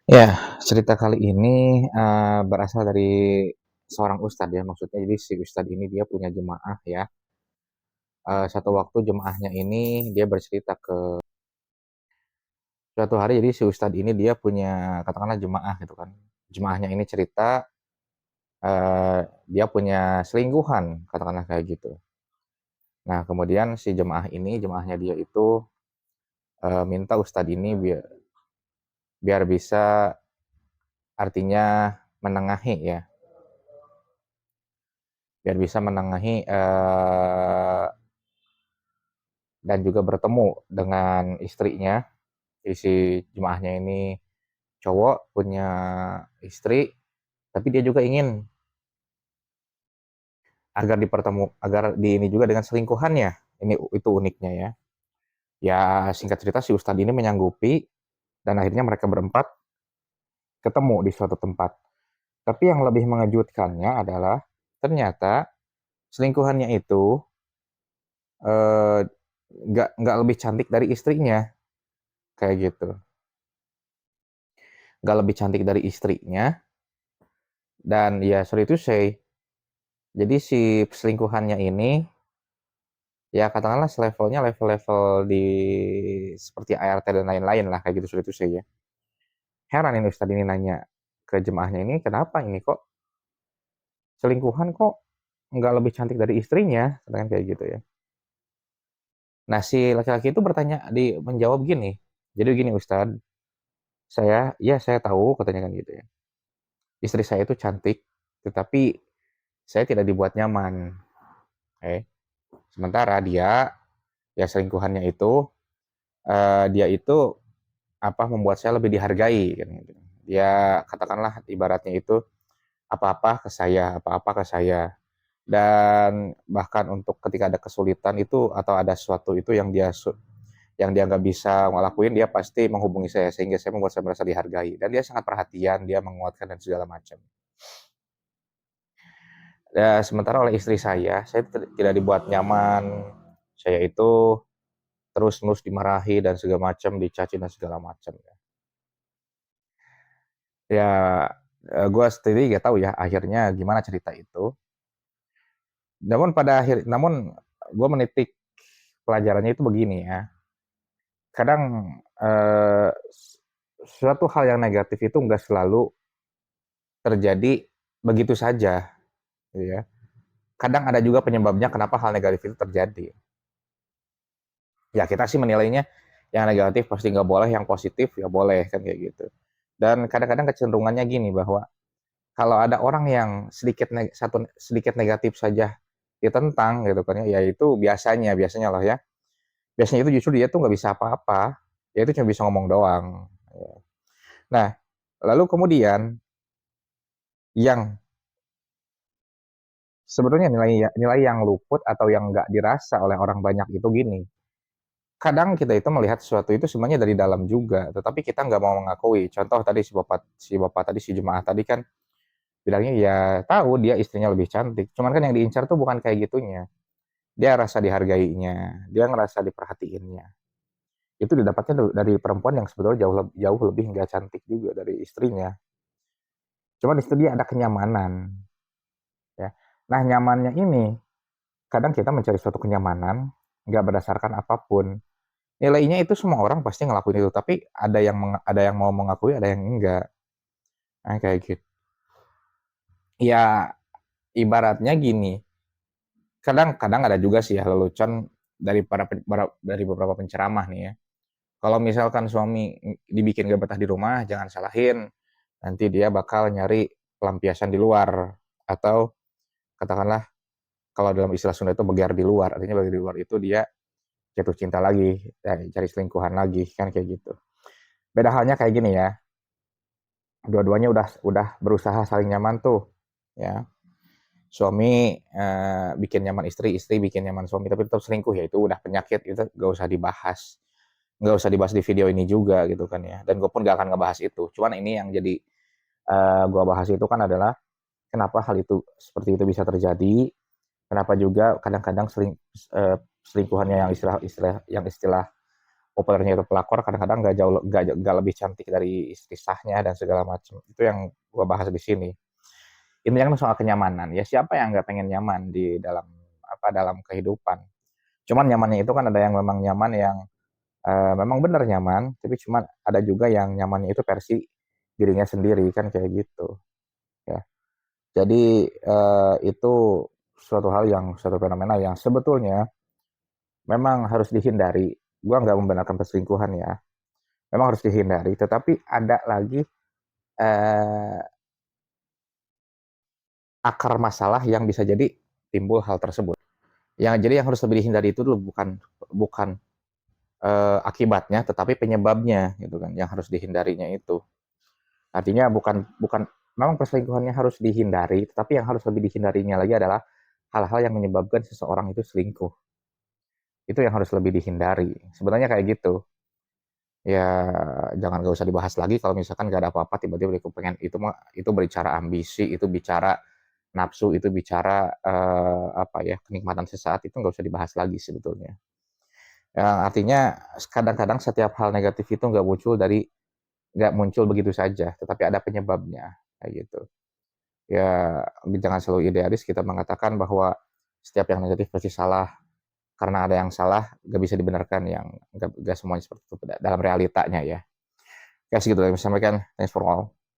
Ya, cerita kali ini, berasal dari seorang ustadz ya, maksudnya jadi si ustadz ini dia punya jemaah ya, satu waktu jemaahnya ini dia bercerita suatu hari jadi si ustadz ini dia punya katakanlah jemaah gitu kan. Jemaahnya ini cerita, dia punya selingkuhan, katakanlah kayak gitu. Nah, kemudian si jemaah ini, jemaahnya dia itu, minta ustadz ini biar biar bisa artinya menengahi ya, biar bisa menengahi, dan juga bertemu dengan istrinya. Jadi si jemaahnya ini cowok, punya istri, tapi dia juga ingin agar di ini juga dengan selingkuhannya. Ini itu uniknya ya. Ya singkat cerita si ustadz ini menyanggupi dan akhirnya mereka berempat ketemu di suatu tempat. Tapi yang lebih mengejutkannya adalah ternyata selingkuhannya itu eh, nggak lebih cantik dari istrinya kayak gitu. Nggak lebih cantik dari istrinya dan ya sorry to say, jadi si selingkuhannya ini ya katakanlah levelnya level-level di seperti ART dan lain-lain lah kayak gitu sudah itu saya. Heran ini Ustadz ini nanya ke jemaahnya ini kenapa ini kok selingkuhan kok nggak lebih cantik dari istrinya, katakan kayak gitu ya. Nah si laki-laki itu menjawab gini, jadi gini Ustadz, saya tahu katanya kan gitu ya. Istri saya itu cantik, tetapi saya tidak dibuat nyaman. Sementara dia ya selingkuhannya itu dia itu membuat saya lebih dihargai kan gitu. Dia katakanlah ibaratnya itu apa-apa ke saya. Dan bahkan untuk ketika ada kesulitan itu atau ada sesuatu itu yang dia nggak bisa ngelakuin, dia pasti menghubungi saya sehingga saya membuat saya merasa dihargai. Dan dia sangat perhatian, dia menguatkan dan segala macam. Ya, sementara oleh istri saya tidak dibuat nyaman. Saya itu terus-menerus dimarahi dan segala macam, dicaci dan segala macam. Ya, gue sendiri nggak tahu ya akhirnya gimana cerita itu. Namun gue menitik pelajarannya itu begini ya. Kadang eh, suatu hal yang negatif itu nggak selalu terjadi begitu saja, gitu ya. Kadang ada juga penyebabnya kenapa hal negatif itu terjadi. Ya kita sih menilainya yang negatif pasti nggak boleh, yang positif ya boleh kan kayak gitu. Dan kadang-kadang kecenderungannya gini bahwa kalau ada orang yang sedikit negatif saja ditentang gitu kan ya, ya itu biasanya lah ya. Biasanya itu justru dia tuh nggak bisa apa-apa, dia itu cuma bisa ngomong doang. Nah, lalu kemudian yang sebenarnya nilai yang luput atau yang nggak dirasa oleh orang banyak itu gini. Kadang kita itu melihat sesuatu itu sebenarnya dari dalam juga, tetapi kita nggak mau mengakui. Contoh tadi si bapak tadi si jemaah tadi kan bilangnya ya tahu dia istrinya lebih cantik. Cuman kan yang diincar tuh bukan kayak gitunya. Dia rasa dihargainya, dia ngerasa diperhatiinnya. Itu didapatnya dari perempuan yang sebetulnya jauh lebih nggak cantik juga dari istrinya. Cuman di situ dia ada kenyamanan, ya. Nah, nyamannya ini kadang kita mencari suatu kenyamanan nggak berdasarkan apapun. Nilainya itu semua orang pasti ngelakuin itu, tapi ada yang mau mengakui, ada yang enggak. Nah, kayak gitu. Ya, ibaratnya gini. Kadang-kadang ada juga sih ya lelucon dari beberapa penceramah nih ya. Kalau misalkan suami dibikin gak betah di rumah, jangan salahin. Nanti dia bakal nyari pelampiasan di luar. Atau katakanlah kalau dalam istilah Sunda itu begar di luar. Artinya begar di luar itu dia jatuh cinta lagi, cari selingkuhan lagi, kan kayak gitu. Beda halnya kayak gini ya. Dua-duanya udah berusaha saling nyaman tuh, ya. Suami bikin nyaman istri, istri bikin nyaman suami, tapi tetap selingkuh ya itu udah penyakit, itu gak usah dibahas. Nggak usah dibahas di video ini juga gitu kan ya. Dan gue pun gak akan ngebahas itu. Cuman ini yang jadi gue bahas itu kan adalah kenapa hal itu seperti itu bisa terjadi. Kenapa juga kadang-kadang selingkuhannya yang istilah populernya itu pelakor kadang-kadang nggak lebih cantik dari istri sahnya dan segala macam. Itu yang gua bahas di sini. Intinya kan soal kenyamanan. Ya siapa yang nggak pengen nyaman di dalam dalam kehidupan. Cuman nyamannya itu kan ada yang memang nyaman yang memang benar nyaman, tapi cuman ada juga yang nyamannya itu versi dirinya sendiri kan kayak gitu. Ya. Jadi itu suatu fenomena yang sebetulnya memang harus dihindari. Gua nggak membenarkan perselingkuhan ya. Memang harus dihindari, tetapi ada lagi eh, akar masalah yang bisa jadi timbul hal tersebut. Yang harus lebih dihindari itu dulu bukan bukan akibatnya, tetapi penyebabnya gitu kan. Yang harus dihindarinya itu. Artinya bukan bukan memang perselingkuhannya harus dihindari, tetapi yang harus lebih dihindarinya lagi adalah hal-hal yang menyebabkan seseorang itu selingkuh. Itu yang harus lebih dihindari. Sebenarnya kayak gitu. Ya jangan gak usah dibahas lagi kalau misalkan gak ada apa-apa tiba-tiba aku pengen itu mah itu berbicara ambisi, itu bicara nafsu, itu bicara kenikmatan sesaat itu nggak usah dibahas lagi sebetulnya. Artinya kadang-kadang setiap hal negatif itu nggak muncul begitu saja, tetapi ada penyebabnya kayak gitu. Ya jangan selalu idealis kita mengatakan bahwa setiap yang negatif pasti salah karena ada yang salah nggak bisa dibenarkan yang nggak semuanya seperti itu dalam realitanya ya. Ya segitu yang saya sampaikan. Thanks for all.